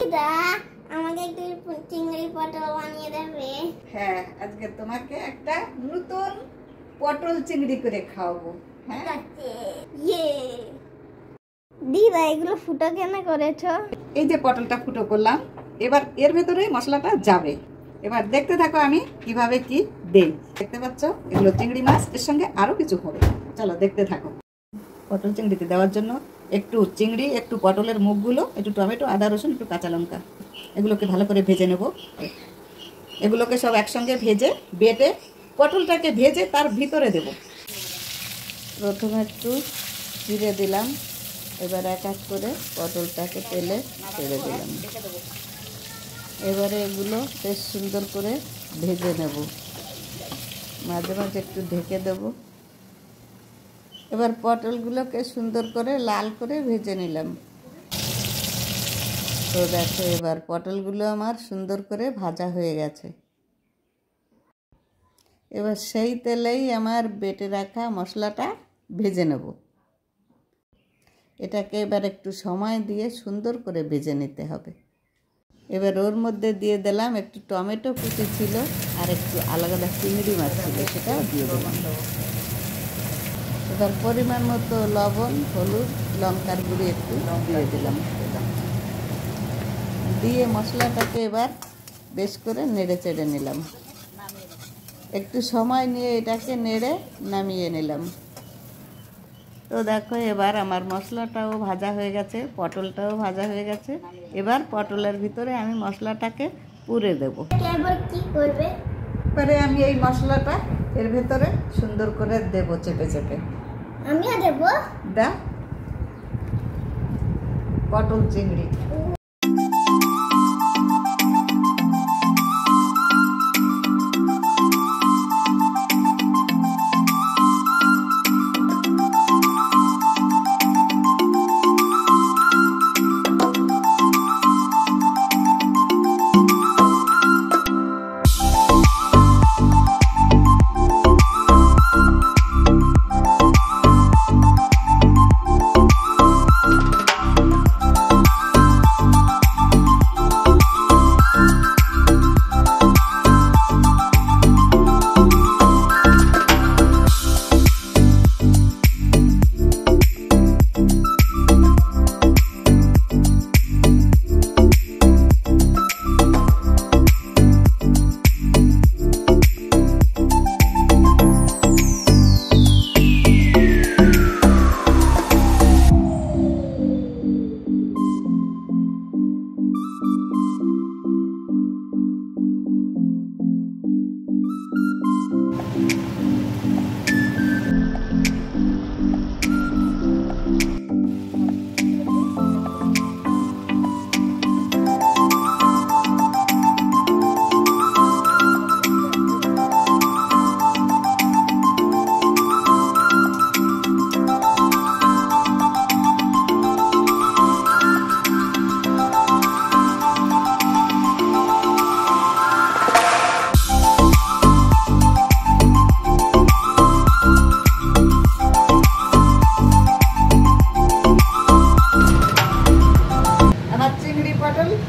দিদা আমাকে একটু চিংড়ি পটল বানিয়ে দেবে। হ্যাঁ, আজকে তোমাকে একটা নতুন পটল চিংড়ি করে খাওয়াবো। হ্যাঁ, ইয়ে দিদা এগুলো ফুটো কেন করেছো? এই যে পটলটা ফুটো করলাম, এবার এর ভেতরে মশলাটা যাবে। এবার দেখতে থাকো আমি কিভাবে কি দেই। দেখতে পাচ্ছ, এগুলো চিংড়ি মাছ, এর সঙ্গে আরো কিছু হবে। চলো দেখতে থাকো। পটল চিংড়িতে দেওয়ার জন্য একটু চিংড়ি, একটু পটলের মুখগুলো, একটু টমেটো, আদা রসুন, একটু কাঁচা লঙ্কা, এগুলোকে ভালো করে ভেজে নেব। এগুলোকে সব একসঙ্গে ভেজে বেটে পটলটাকে ভেজে তার ভিতরে দেব। প্রথমে একটু জিরে দিলাম, এবার এক এক করে পটলটাকে তেলে ছেড়ে দিলাম। এবারে এগুলো বেশ সুন্দর করে ভেজে নেব, মাঝে মাঝে একটু ঢেকে দেব। এবার পটলগুলোকে সুন্দর করে লাল করে ভেজে নিলাম। তো দেখো, এবার পটলগুলো আমার সুন্দর করে ভাজা হয়ে গেছে। এবার সেই তেলেই আমার বেটে রাখা মশলাটা ভেজে নেব। এটাকে এবার একটু সময় দিয়ে সুন্দর করে ভেজে নিতে হবে। এবার ওর মধ্যে দিয়ে দিলাম একটু টমেটো কুচি ছিল, আর একটু আলাদা চিংড়ি মাছ ছিল, সেটাও দিয়ে দিলাম। এবার পরিমাণ মতো লবণ, হলুদ, লঙ্কার গুঁড়ি একটু দিয়ে দিলাম। দিয়ে মশলাটাকে এবার বেশ করে নেড়ে চেড়ে নিলাম। একটু সময় নিয়ে এটাকে নেড়ে নামিয়ে নিলাম। তো দেখো, এবার আমার মশলাটাও ভাজা হয়ে গেছে, পটলটাও ভাজা হয়ে গেছে। এবার পটলের ভিতরে আমি মশলাটাকে পুরে দেব। এবার কি করবে? এবারে আমি এই মশলাটা এর ভেতরে সুন্দর করে দেব, চেপে চেপে। আমিও দেব। দা পটল চিংড়ি।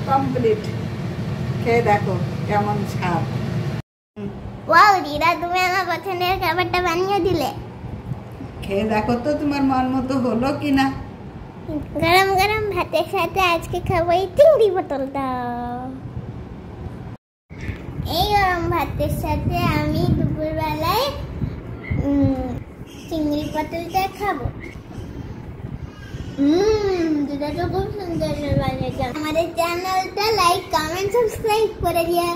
কমপ্লিট। খেয়ে দেখো কেমন স্বাদ। ওয়াও দিদা, তুমি আমার পছন্দের খাবারটা বানিয়ে দিলে। খেয়ে দেখো তো তোমার মন মতো হলো কিনা। গরম গরম ভাতের সাথে আজকে খাবো এই চিংড়ি পটলটা। এই গরম ভাতের সাথে আমি দুপুরবেলায় চিংড়ি পটলটা খাবো। যেটা তো খুব সুন্দর বানিয়েছে। আমাদের চ্যানেলটা লাইক, কমেন্ট, সাবস্ক্রাইব করে দিয়ে।